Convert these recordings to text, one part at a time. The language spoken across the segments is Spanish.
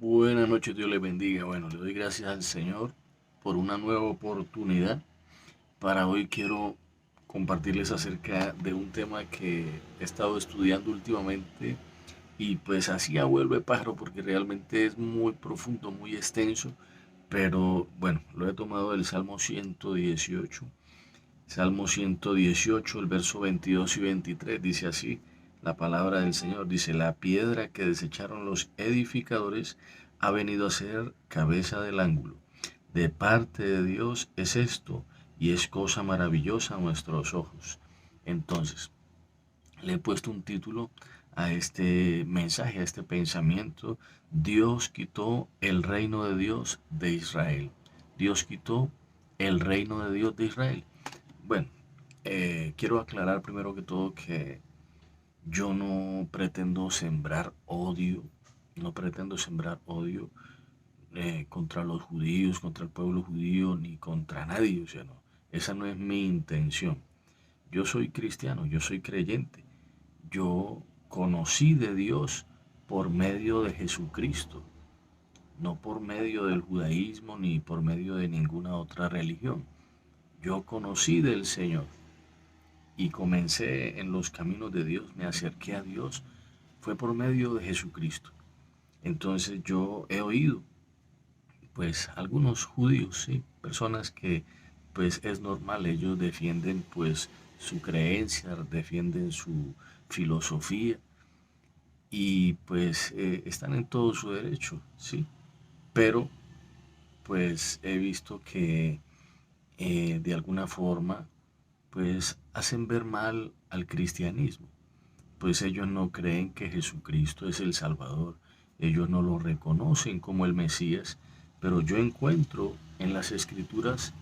Buenas noches, Dios les bendiga. Bueno, le doy gracias al Señor por una nueva oportunidad. Para hoy quiero compartirles acerca de un tema que he estado estudiando últimamente y pues así a vuelve pájaro porque realmente es muy profundo, muy extenso, pero bueno, lo he tomado del Salmo 118. Salmo 118, el verso 22 y 23 dice así, la palabra del Señor dice, la piedra que desecharon los edificadores ha venido a ser cabeza del ángulo. De parte de Dios es esto, y es cosa maravillosa a nuestros ojos. Entonces, le he puesto un título a este mensaje, a este pensamiento. Dios quitó el reino de Dios de Israel. Dios quitó el reino de Dios de Israel. Bueno, quiero aclarar primero que todo que yo no pretendo sembrar odio, no pretendo sembrar odio contra los judíos, contra el pueblo judío, ni contra nadie, o sea, no, esa no es mi intención. Yo soy cristiano, yo soy creyente, yo conocí de Dios por medio de Jesucristo, no por medio del judaísmo ni por medio de ninguna otra religión. Yo conocí del Señor y comencé en los caminos de Dios, me acerqué a Dios, fue por medio de Jesucristo. Entonces yo he oído, pues, algunos judíos, sí, personas que, pues, es normal, ellos defienden, pues, su creencia, defienden su filosofía y, pues, están en todo su derecho, sí, pero, pues, he visto que de alguna forma, pues, hacen ver mal al cristianismo. Pues ellos no creen que Jesucristo es el Salvador, ellos no lo reconocen como el Mesías, pero yo encuentro en las Escrituras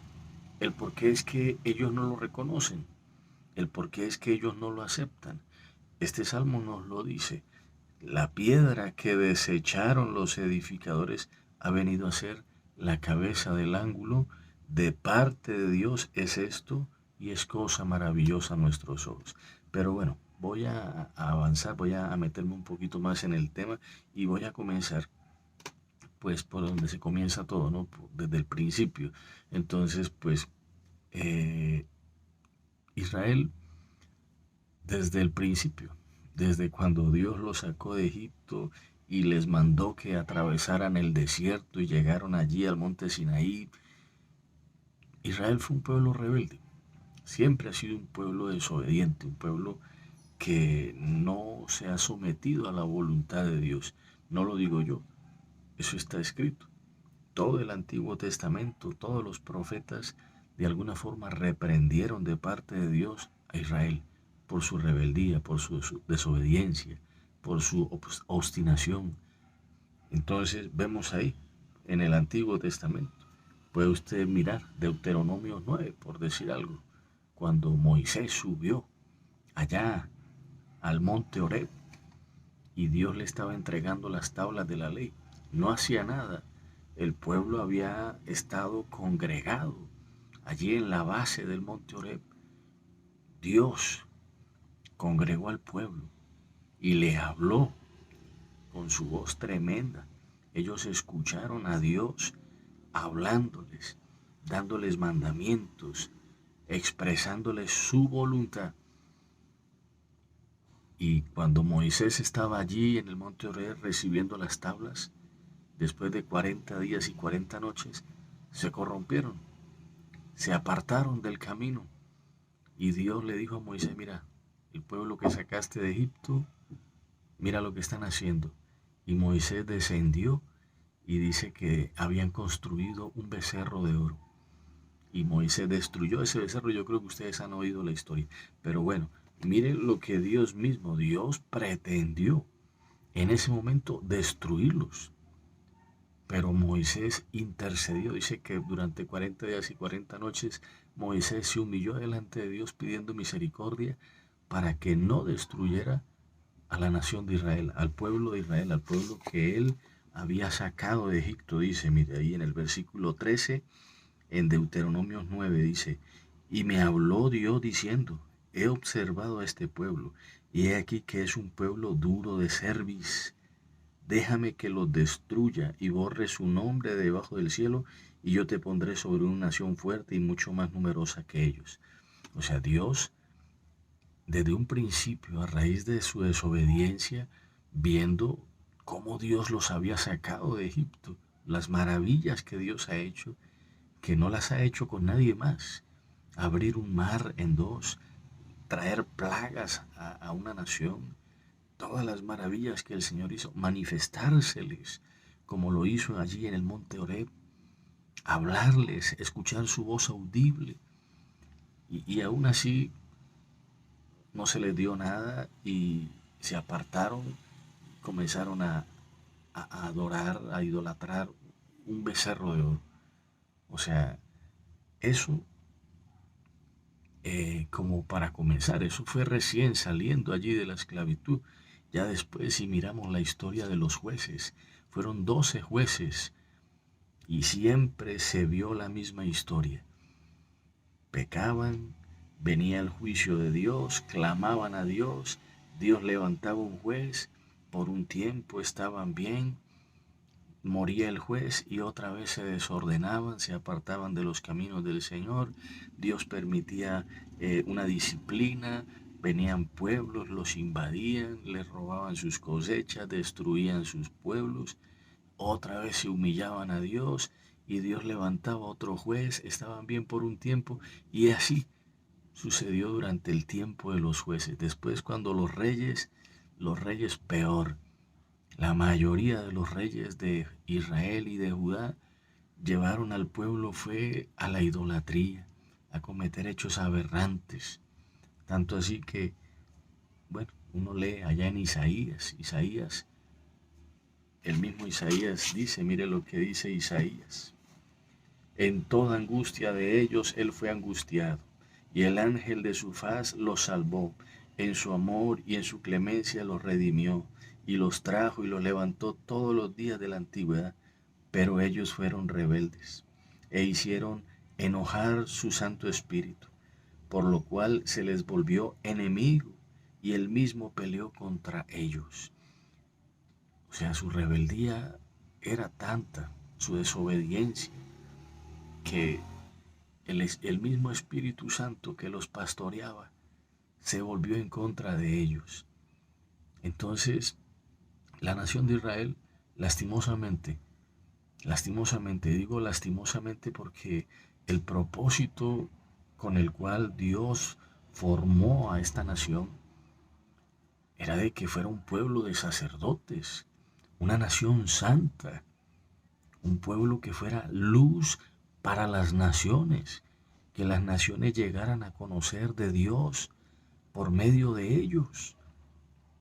el por qué es que ellos no lo reconocen, el por qué es que ellos no lo aceptan. Este salmo nos lo dice, la piedra que desecharon los edificadores ha venido a ser la cabeza del ángulo, de parte de Dios es esto y es cosa maravillosa a nuestros ojos. Pero bueno, voy a avanzar, voy a meterme un poquito más en el tema y voy a comenzar pues por donde se comienza todo, ¿no? Desde el principio. Entonces, pues eh, Israel desde el principio, desde cuando Dios los sacó de Egipto y les mandó que atravesaran el desierto y llegaron allí al monte Sinaí, Israel fue un pueblo rebelde. Siempre ha sido un pueblo desobediente, un pueblo que no se ha sometido a la voluntad de Dios. No lo digo yo, eso está escrito. Todo el Antiguo Testamento, todos los profetas de alguna forma reprendieron de parte de Dios a Israel por su rebeldía, por su desobediencia, por su obstinación. Entonces vemos ahí en el Antiguo Testamento. Puede usted mirar Deuteronomio 9, por decir algo, cuando Moisés subió allá al monte Horeb y Dios le estaba entregando las tablas de la ley. No hacía nada. El pueblo había estado congregado allí en la base del monte Horeb. Dios congregó al pueblo y le habló con su voz tremenda. Ellos escucharon a Dios hablándoles, dándoles mandamientos, expresándoles su voluntad. Y cuando Moisés estaba allí en el monte Horeb recibiendo las tablas, después de 40 días y 40 noches, se corrompieron, se apartaron del camino. Y Dios le dijo a Moisés, mira, el pueblo que sacaste de Egipto, mira lo que están haciendo. Y Moisés descendió y dice que habían construido un becerro de oro. Y Moisés destruyó ese becerro. Yo creo que ustedes han oído la historia. Pero bueno, miren lo que Dios mismo, Dios pretendió en ese momento destruirlos. Pero Moisés intercedió. Dice que durante 40 días y 40 noches Moisés se humilló delante de Dios pidiendo misericordia para que no destruyera a la nación de Israel, al pueblo de Israel, al pueblo que él había sacado de Egipto. Dice, mire ahí en el versículo 13, en Deuteronomio 9, dice, y me habló Dios diciendo, he observado a este pueblo, y he aquí que es un pueblo duro de cerviz, déjame que los destruya y borre su nombre de debajo del cielo, y yo te pondré sobre una nación fuerte y mucho más numerosa que ellos. O sea, Dios, desde un principio, a raíz de su desobediencia, viendo cómo Dios los había sacado de Egipto, las maravillas que Dios ha hecho, que no las ha hecho con nadie más. Abrir un mar en dos, traer plagas a una nación, todas las maravillas que el Señor hizo, manifestárseles como lo hizo allí en el monte Horeb, hablarles, escuchar su voz audible, y aún así no se les dio nada y se apartaron, comenzaron a adorar, a idolatrar un becerro de oro. O sea, eso, como para comenzar, eso fue recién saliendo allí de la esclavitud. Ya después, si miramos la historia de los jueces, fueron 12 jueces y siempre se vio la misma historia. Pecaban, venía el juicio de Dios, clamaban a Dios, Dios levantaba un juez, por un tiempo estaban bien, moría el juez y otra vez se desordenaban, se apartaban de los caminos del Señor. Dios permitía una disciplina, venían pueblos, los invadían, les robaban sus cosechas, destruían sus pueblos. Otra vez se humillaban a Dios y Dios levantaba otro juez, estaban bien por un tiempo, y así sucedió durante el tiempo de los jueces. Después, cuando los reyes peor, la mayoría de los reyes de Israel y de Judá llevaron al pueblo fue a la idolatría, a cometer hechos aberrantes. Tanto así que, bueno, uno lee allá en Isaías, el mismo Isaías dice, mire lo que dice Isaías: en toda angustia de ellos él fue angustiado, y el ángel de su faz los salvó. En su amor y en su clemencia los redimió, y los trajo y los levantó todos los días de la antigüedad. Pero ellos fueron rebeldes, e hicieron enojar su Santo Espíritu, por lo cual se les volvió enemigo, y él mismo peleó contra ellos. O sea, su rebeldía era tanta, su desobediencia, que el mismo Espíritu Santo que los pastoreaba se volvió en contra de ellos. Entonces, la nación de Israel, lastimosamente, digo lastimosamente porque el propósito con el cual Dios formó a esta nación era de que fuera un pueblo de sacerdotes, una nación santa, un pueblo que fuera luz para las naciones, que las naciones llegaran a conocer de Dios por medio de ellos.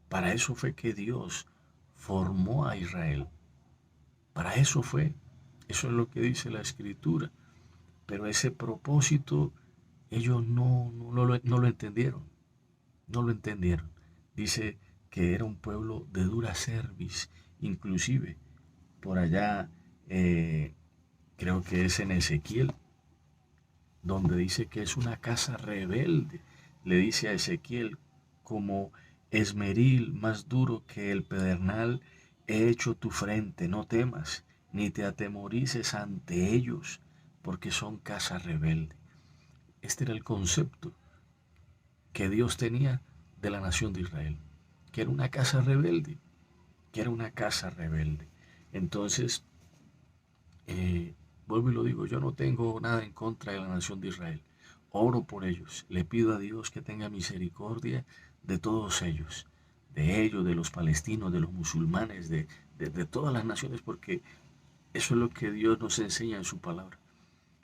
Para eso fue que Dios formó a Israel. Para eso fue. Eso es lo que dice la Escritura. Pero ese propósito ellos no lo entendieron. No lo entendieron. Dice que era un pueblo de dura cerviz. Inclusive por allá, creo que es en Ezequiel, donde dice que es una casa rebelde. Le dice a Ezequiel: como esmeril más duro que el pedernal, he hecho tu frente, no temas, ni te atemorices ante ellos, porque son casa rebelde. Este era el concepto que Dios tenía de la nación de Israel, que era una casa rebelde, que era una casa rebelde. Entonces, vuelvo y lo digo, yo no tengo nada en contra de la nación de Israel. Oro por ellos. Le pido a Dios que tenga misericordia de todos ellos, de los palestinos, de los musulmanes, de todas las naciones, porque eso es lo que Dios nos enseña en su palabra,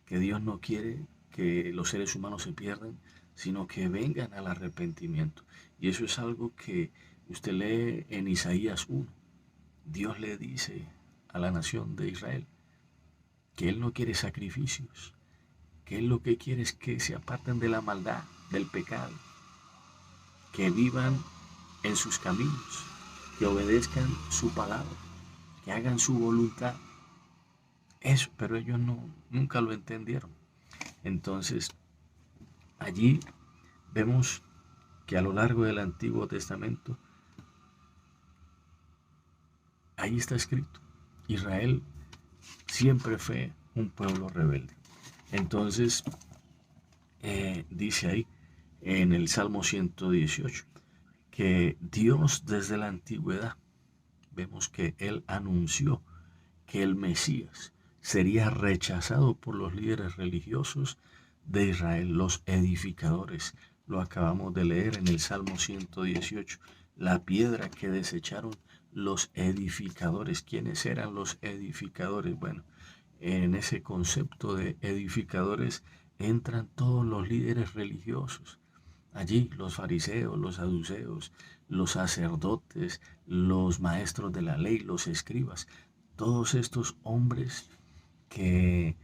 que Dios no quiere que los seres humanos se pierdan, sino que vengan al arrepentimiento. Y eso es algo que usted lee en Isaías 1. Dios le dice a la nación de Israel que Él no quiere sacrificios, que Él lo que quiere es que se aparten de la maldad, del pecado, que vivan en sus caminos, que obedezcan su palabra, que hagan su voluntad. Eso, pero ellos nunca lo entendieron. Entonces, allí vemos que a lo largo del Antiguo Testamento Ahí está escrito. Israel siempre fue un pueblo rebelde. Entonces, dice ahí en el Salmo 118 que Dios desde la antigüedad, vemos que Él anunció que el Mesías sería rechazado por los líderes religiosos de Israel, los edificadores. Lo acabamos de leer en el Salmo 118. La piedra que desecharon los edificadores. ¿Quiénes eran los edificadores? Bueno, en ese concepto de edificadores entran todos los líderes religiosos. Allí los fariseos, los saduceos, los sacerdotes, los maestros de la ley, los escribas, todos estos hombres que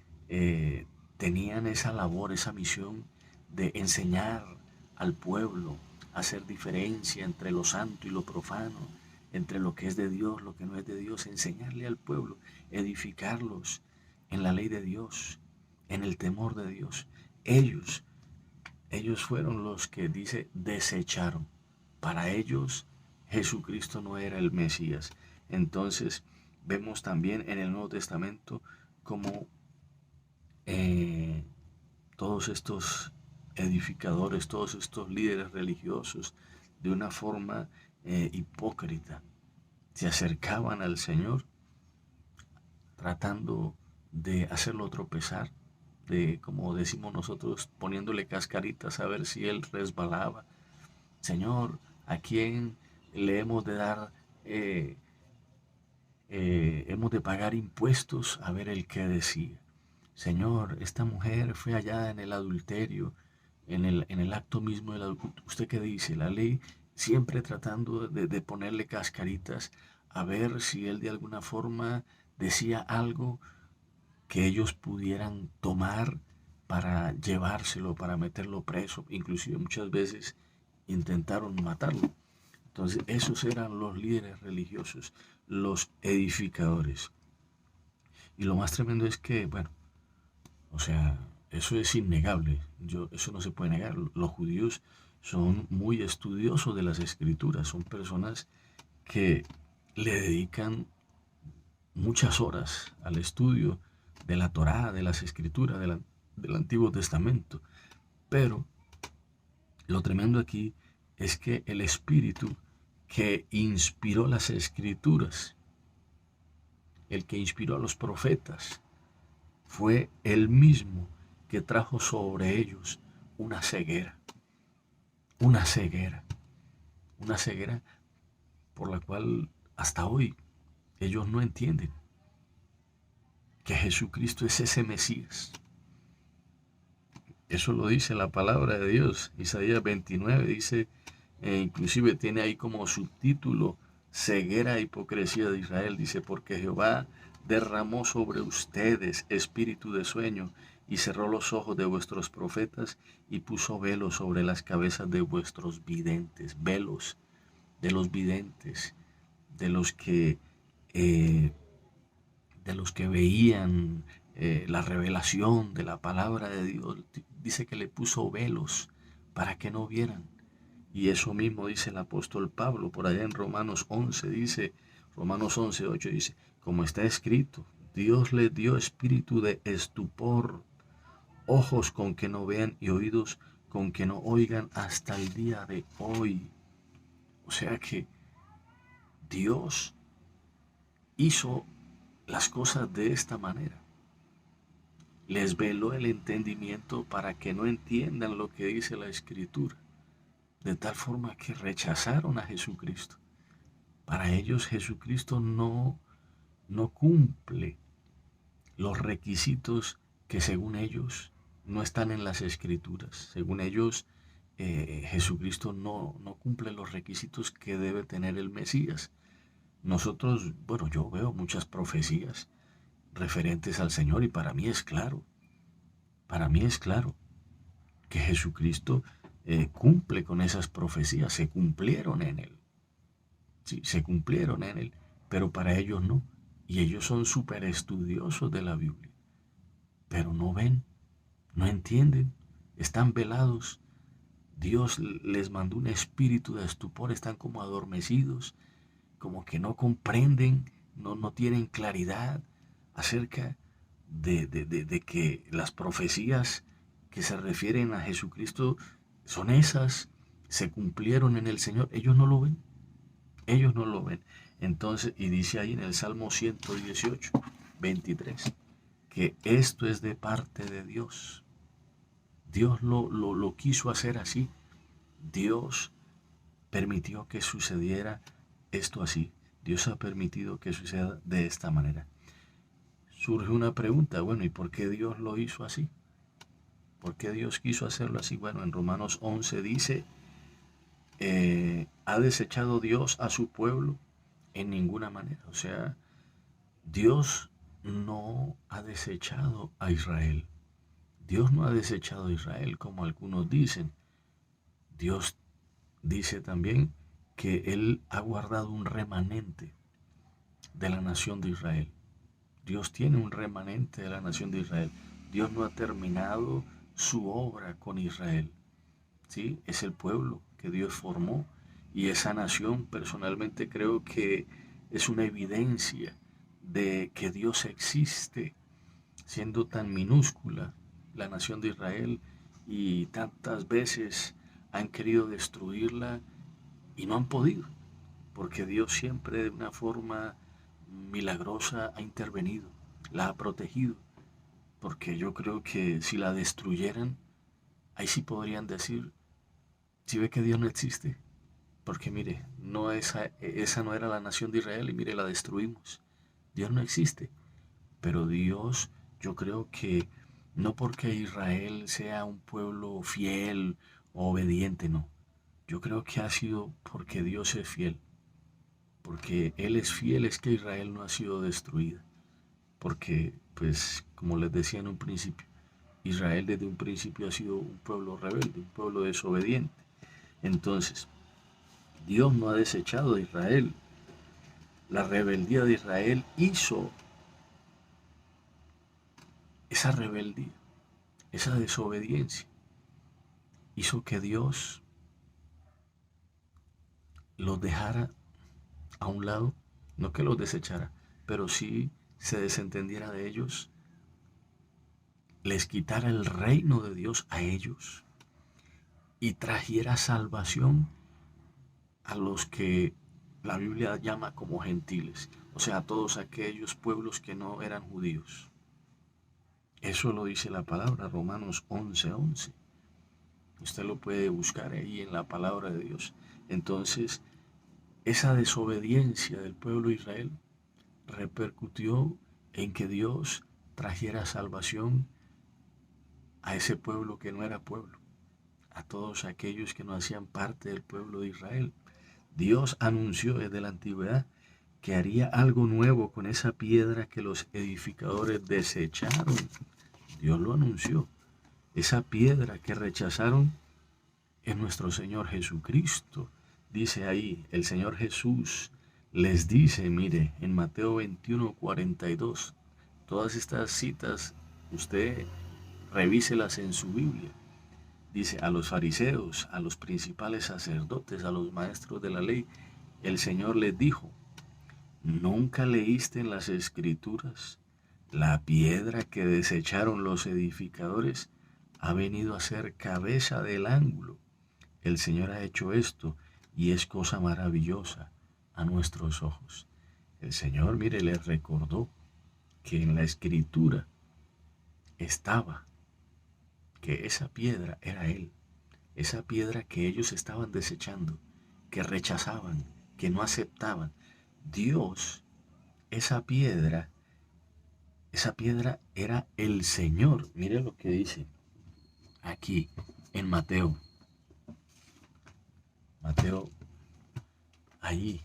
tenían esa labor, esa misión de enseñar al pueblo a hacer diferencia entre lo santo y lo profano, entre lo que es de Dios, lo que no es de Dios, enseñarle al pueblo, edificarlos en la ley de Dios, en el temor de Dios. Ellos fueron los que dice desecharon. Para ellos Jesucristo no era el Mesías. Entonces vemos también en el Nuevo Testamento como todos estos edificadores, todos estos líderes religiosos, de una forma hipócrita, se acercaban al Señor tratando de hacerlo tropezar, de, como decimos nosotros, poniéndole cascaritas a ver si él resbalaba. Señor, ¿a quién le hemos de dar, hemos de pagar impuestos? A ver el que decía. Señor, esta mujer fue allá en el adulterio, en el acto mismo del adulterio. ¿Usted qué dice? La ley siempre tratando de ponerle cascaritas a ver si él de alguna forma decía algo que ellos pudieran tomar para llevárselo, para meterlo preso. Inclusive muchas veces intentaron matarlo. Entonces esos eran los líderes religiosos, los edificadores. Y lo más tremendo es que, bueno, o sea, eso es innegable. Eso no se puede negar. Los judíos son muy estudiosos de las escrituras. Son personas que le dedican muchas horas al estudio de la Torá, de las escrituras, del Antiguo Testamento. Pero lo tremendo aquí es que el Espíritu que inspiró las escrituras, el que inspiró a los profetas, fue el mismo que trajo sobre ellos una ceguera, una ceguera, una ceguera por la cual hasta hoy ellos no entienden que Jesucristo es ese Mesías. Eso lo dice la palabra de Dios. Isaías 29 dice, inclusive tiene ahí como subtítulo, ceguera e hipocresía de Israel. Dice, porque Jehová derramó sobre ustedes espíritu de sueño y cerró los ojos de vuestros profetas y puso velos sobre las cabezas de vuestros videntes. Velos de los videntes, de los que, eh, de los que veían la revelación de la palabra de Dios. Dice que le puso velos para que no vieran. Y eso mismo dice el apóstol Pablo por allá en Romanos 11, dice, Romanos 11, 8 dice, como está escrito, Dios le dio espíritu de estupor, ojos con que no vean y oídos con que no oigan hasta el día de hoy. O sea que Dios hizo las cosas de esta manera. Les veló el entendimiento para que no entiendan lo que dice la Escritura, de tal forma que rechazaron a Jesucristo. Para ellos Jesucristo no cumple los requisitos que según ellos no están en las Escrituras. Según ellos, Jesucristo no cumple los requisitos que debe tener el Mesías. Nosotros, bueno, yo veo muchas profecías referentes al Señor y para mí es claro que Jesucristo cumple con esas profecías, se cumplieron en Él, sí, se cumplieron en Él, pero para ellos no, y ellos son súper estudiosos de la Biblia, pero no ven, no entienden, están velados, Dios les mandó un espíritu de estupor, están como adormecidos, como que no comprenden no tienen claridad acerca de que las profecías que se refieren a Jesucristo son esas, se cumplieron en el Señor. Ellos no lo ven, ellos no lo ven. Entonces, y dice ahí en el Salmo 118, 23, que esto es de parte de Dios. Dios lo quiso hacer así. Dios permitió que sucediera esto así. Dios ha permitido que suceda de esta manera. Surge una pregunta, bueno, ¿y por qué Dios lo hizo así? ¿Por qué Dios quiso hacerlo así? Bueno, en Romanos 11 dice, ¿ha desechado Dios a su pueblo? En ninguna manera. O sea, Dios no ha desechado a Israel. Dios no ha desechado a Israel, como algunos dicen. Dios dice también que Él ha guardado un remanente de la nación de Israel. Dios tiene un remanente de la nación de Israel. Dios no ha terminado su obra con Israel. ¿Sí? Es el pueblo que Dios formó y esa nación personalmente creo que es una evidencia de que Dios existe, siendo tan minúscula la nación de Israel y tantas veces han querido destruirla y no han podido, porque Dios siempre de una forma milagrosa ha intervenido, la ha protegido, porque yo creo que si la destruyeran, ahí sí podrían decir, si ve que Dios no existe, porque mire, esa no era la nación de Israel y mire, la destruimos. Dios no existe, pero Dios, yo creo que no porque Israel sea un pueblo fiel o obediente, no. Yo creo que ha sido porque Dios es fiel, porque Él es fiel, es que Israel no ha sido destruida, porque, pues, como les decía en un principio, Israel desde un principio ha sido un pueblo rebelde, un pueblo desobediente. Entonces, Dios no ha desechado a Israel. La rebeldía de Israel hizo esa rebeldía, esa desobediencia, hizo que Dios los dejara a un lado, no que los desechara, pero sí se desentendiera de ellos, les quitara el reino de Dios a ellos y trajera salvación a los que la Biblia llama como gentiles, o sea, a todos aquellos pueblos que no eran judíos. Eso lo dice la palabra, Romanos 11:11. Usted lo puede buscar ahí en la palabra de Dios. Entonces, esa desobediencia del pueblo de Israel repercutió en que Dios trajera salvación a ese pueblo que no era pueblo, a todos aquellos que no hacían parte del pueblo de Israel. Dios anunció desde la antigüedad que haría algo nuevo con esa piedra que los edificadores desecharon. Dios lo anunció. Esa piedra que rechazaron es nuestro Señor Jesucristo. Dice ahí, el Señor Jesús les dice, mire, en Mateo 21:42, todas estas citas, usted revíselas en su Biblia. Dice, a los fariseos, a los principales sacerdotes, a los maestros de la ley, el Señor les dijo, ¿nunca leíste en las Escrituras la piedra que desecharon los edificadores ha venido a ser cabeza del ángulo? El Señor ha hecho esto y es cosa maravillosa a nuestros ojos. El Señor, mire, les recordó que en la Escritura estaba que esa piedra era Él, esa piedra que ellos estaban desechando, que rechazaban, que no aceptaban. Dios, esa piedra era el Señor. Mire lo que dice aquí en Mateo, ahí,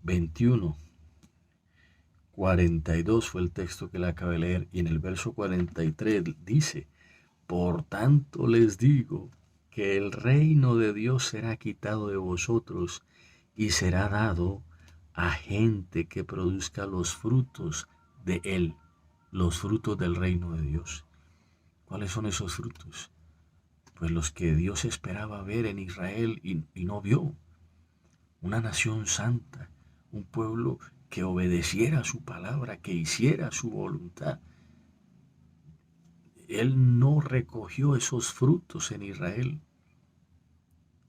21:42 fue el texto que le acabé de leer, y en el verso 43 dice, por tanto les digo que el reino de Dios será quitado de vosotros y será dado a gente que produzca los frutos de él, los frutos del reino de Dios. ¿Cuáles son esos frutos? Pues los que Dios esperaba ver en Israel y no vio. Una nación santa, un pueblo que obedeciera su palabra, que hiciera su voluntad. Él no recogió esos frutos en Israel.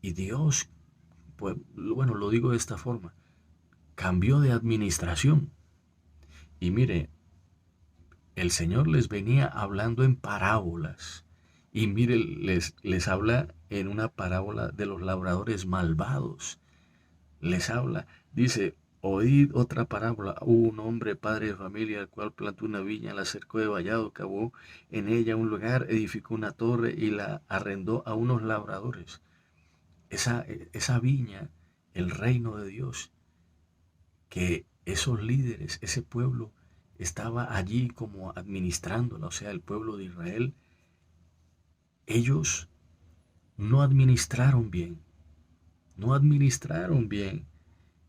Y Dios, pues bueno, lo digo de esta forma, cambió de administración. Y mire, el Señor les venía hablando en parábolas. Y mire, les habla en una parábola de los labradores malvados. Les habla, dice, oíd otra parábola. Hubo un hombre, padre de familia, el cual plantó una viña, la cercó de vallado, cavó en ella un lugar, edificó una torre y la arrendó a unos labradores. Esa viña, el reino de Dios, que esos líderes, ese pueblo, estaba allí como administrándola, o sea, el pueblo de Israel, ellos no administraron bien, no administraron bien.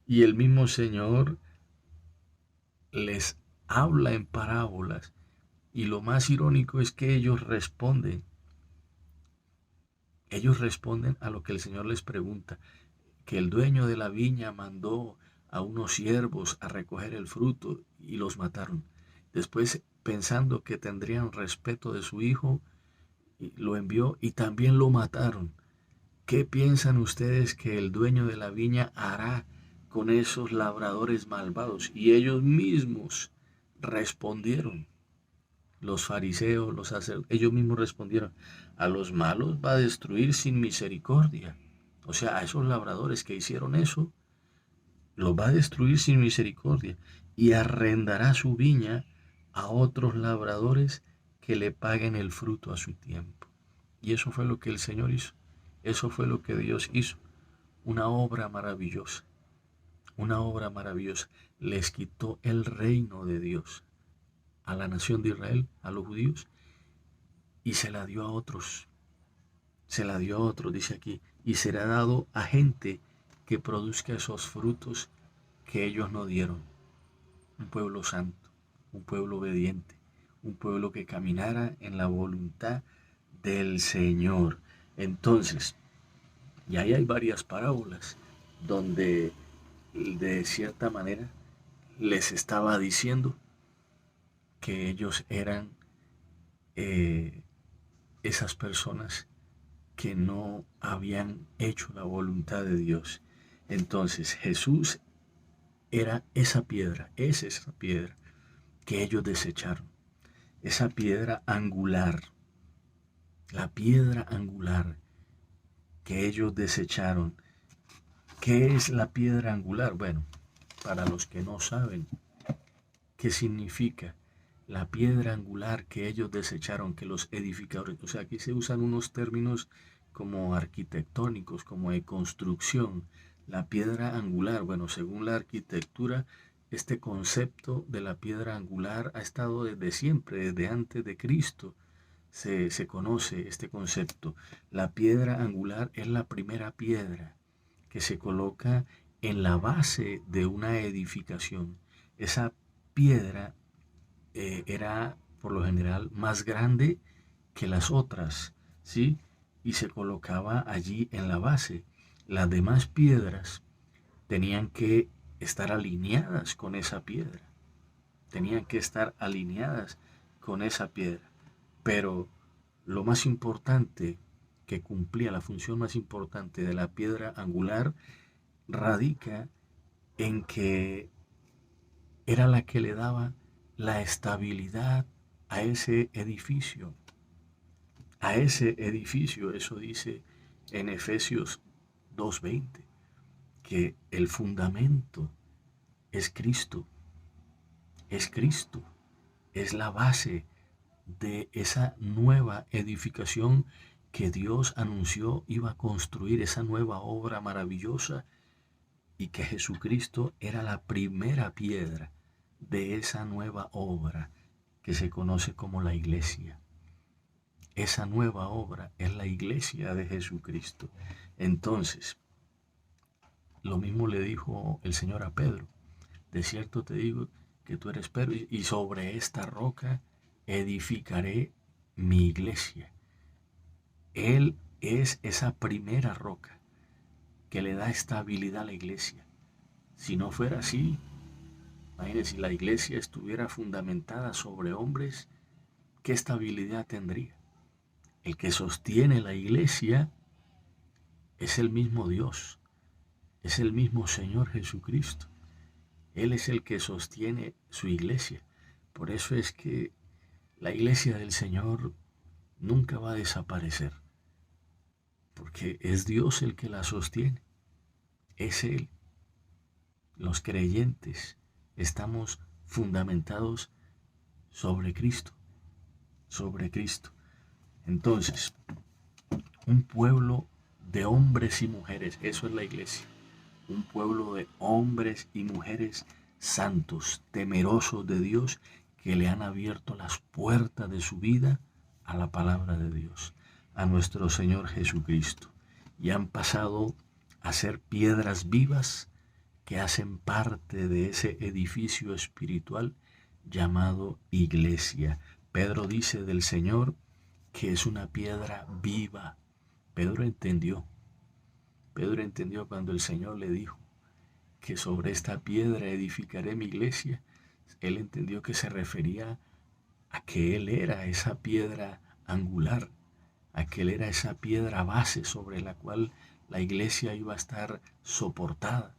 Y el mismo Señor les habla en parábolas. Y lo más irónico es que ellos responden. Ellos responden a lo que el Señor les pregunta. Que el dueño de la viña mandó a unos siervos a recoger el fruto y los mataron. Después, pensando que tendrían respeto de su hijo, lo envió y también lo mataron. ¿Qué piensan ustedes que el dueño de la viña hará con esos labradores malvados? Y ellos mismos respondieron. Los fariseos, los sacerdotes, ellos mismos respondieron, a los malos va a destruir sin misericordia. O sea, a esos labradores que hicieron eso, los va a destruir sin misericordia y arrendará su viña a otros labradores que le paguen el fruto a su tiempo. Y eso fue lo que el Señor hizo. Eso fue lo que Dios hizo. Una obra maravillosa. Una obra maravillosa. Les quitó el reino de Dios a la nación de Israel, a los judíos, y se la dio a otros. Se la dio a otros, dice aquí, y será dado a gente que produzca esos frutos que ellos no dieron. Un pueblo santo, un pueblo obediente, un pueblo que caminara en la voluntad del Señor. Entonces, y ahí hay varias parábolas donde de cierta manera les estaba diciendo que ellos eran esas personas que no habían hecho la voluntad de Dios. Entonces Jesús era esa piedra, es esa piedra que ellos desecharon, esa piedra angular, la piedra angular que ellos desecharon. ¿Qué es la piedra angular? Bueno, para los que no saben qué significa la piedra angular que ellos desecharon, que los edificadores, o sea, aquí se usan unos términos como arquitectónicos, como de construcción. La piedra angular, bueno, según la arquitectura, este concepto de la piedra angular ha estado desde siempre, desde antes de Cristo. Se conoce este concepto. La piedra angular es la primera piedra que se coloca en la base de una edificación. Esa piedra era por lo general más grande que las otras, ¿sí? Y se colocaba allí en la base. Las demás piedras tenían que estar alineadas con esa piedra. Tenían que estar alineadas con esa piedra. Pero lo más importante que cumplía, la función más importante de la piedra angular, radica en que era la que le daba la estabilidad a ese edificio. A ese edificio, eso dice en Efesios 2:20, que el fundamento es Cristo, es Cristo, es la base de esa nueva edificación que Dios anunció iba a construir, esa nueva obra maravillosa, y que Jesucristo era la primera piedra de esa nueva obra que se conoce como la iglesia. Esa nueva obra es la iglesia de Jesucristo. Entonces, lo mismo le dijo el Señor a Pedro. De cierto te digo que tú eres Pedro y sobre esta roca edificaré mi iglesia. Él es esa primera roca que le da estabilidad a la iglesia. Si no fuera así, Imagínense, si la iglesia estuviera fundamentada sobre hombres, ¿qué estabilidad tendría? El que sostiene la iglesia es el mismo Dios, es el mismo Señor Jesucristo. Él es el que sostiene su iglesia. Por eso es que la iglesia del Señor nunca va a desaparecer, porque es Dios el que la sostiene, es Él. Los creyentes estamos fundamentados sobre Cristo, sobre Cristo. Entonces, un pueblo de hombres y mujeres, eso es la iglesia, un pueblo de hombres y mujeres santos, temerosos de Dios, que le han abierto las puertas de su vida a la palabra de Dios, a nuestro Señor Jesucristo, y han pasado a ser piedras vivas que hacen parte de ese edificio espiritual llamado iglesia. Pedro dice del Señor que es una piedra viva. Pedro entendió cuando el Señor le dijo que sobre esta piedra edificaré mi iglesia. Él entendió que se refería a que Él era esa piedra angular, a que Él era esa piedra base sobre la cual la iglesia iba a estar soportada,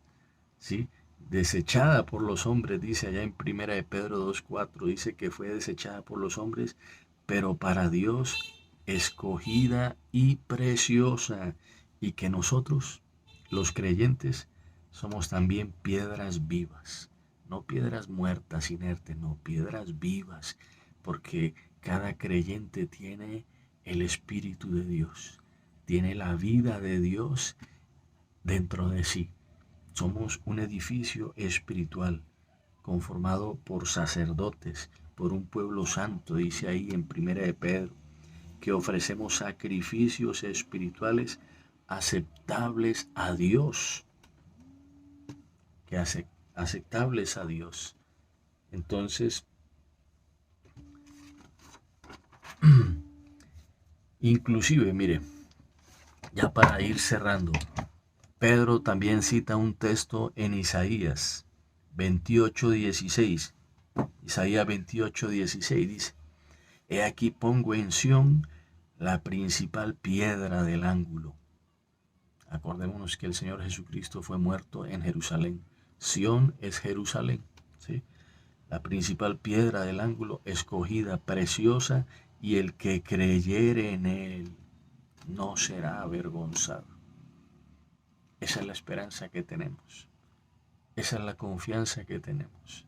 ¿sí? Desechada por los hombres, dice allá en Primera de Pedro 2:4, dice que fue desechada por los hombres, pero para Dios escogida y preciosa, y que nosotros, los creyentes, somos también piedras vivas, no piedras muertas, inertes, no, piedras vivas, porque cada creyente tiene el Espíritu de Dios, tiene la vida de Dios dentro de sí. Somos un edificio espiritual conformado por sacerdotes, por un pueblo santo, dice ahí en Primera de Pedro, que ofrecemos sacrificios espirituales aceptables a Dios, aceptables a Dios. Entonces, inclusive, mire, ya para ir cerrando, Pedro también cita un texto en Isaías 28:16. Isaías 28:16 dice: He aquí pongo en Sión la principal piedra del ángulo. Acordémonos que el Señor Jesucristo fue muerto en Jerusalén. Sión es Jerusalén, ¿sí? La principal piedra del ángulo, escogida, preciosa, y el que creyere en Él no será avergonzado. Esa es la esperanza que tenemos. Esa es la confianza que tenemos.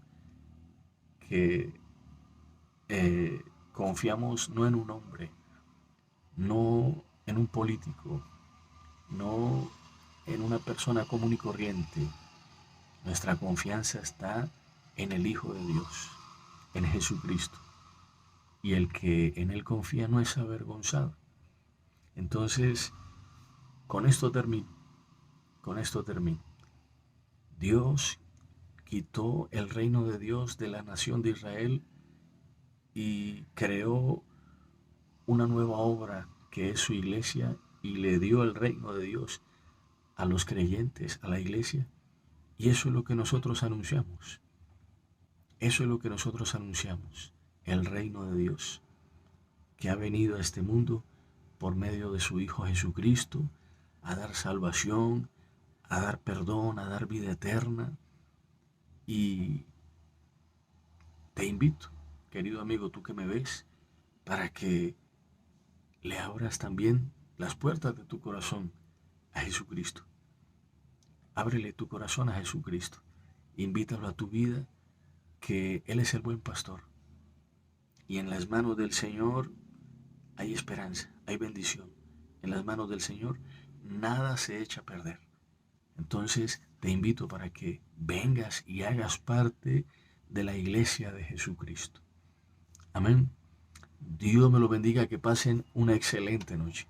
Que confiamos no en un hombre, no en un político, no en una persona común y corriente. Nuestra confianza está en el Hijo de Dios, en Jesucristo. Y el que en Él confía no es avergonzado. Entonces, con esto termino. Dios quitó el reino de Dios de la nación de Israel y creó una nueva obra que es su iglesia, y le dio el reino de Dios a los creyentes, a la iglesia. Y eso es lo que nosotros anunciamos. Eso es lo que nosotros anunciamos. El reino de Dios, que ha venido a este mundo por medio de su Hijo Jesucristo, a dar salvación, a dar perdón, a dar vida eterna. Y te invito, querido amigo, tú que me ves, para que le abras también las puertas de tu corazón a Jesucristo. Ábrele tu corazón a Jesucristo. Invítalo a tu vida, que Él es el buen pastor. Y en las manos del Señor hay esperanza, hay bendición. En las manos del Señor nada se echa a perder. Entonces te invito para que vengas y hagas parte de la iglesia de Jesucristo. Amén. Dios me lo bendiga, que pasen una excelente noche.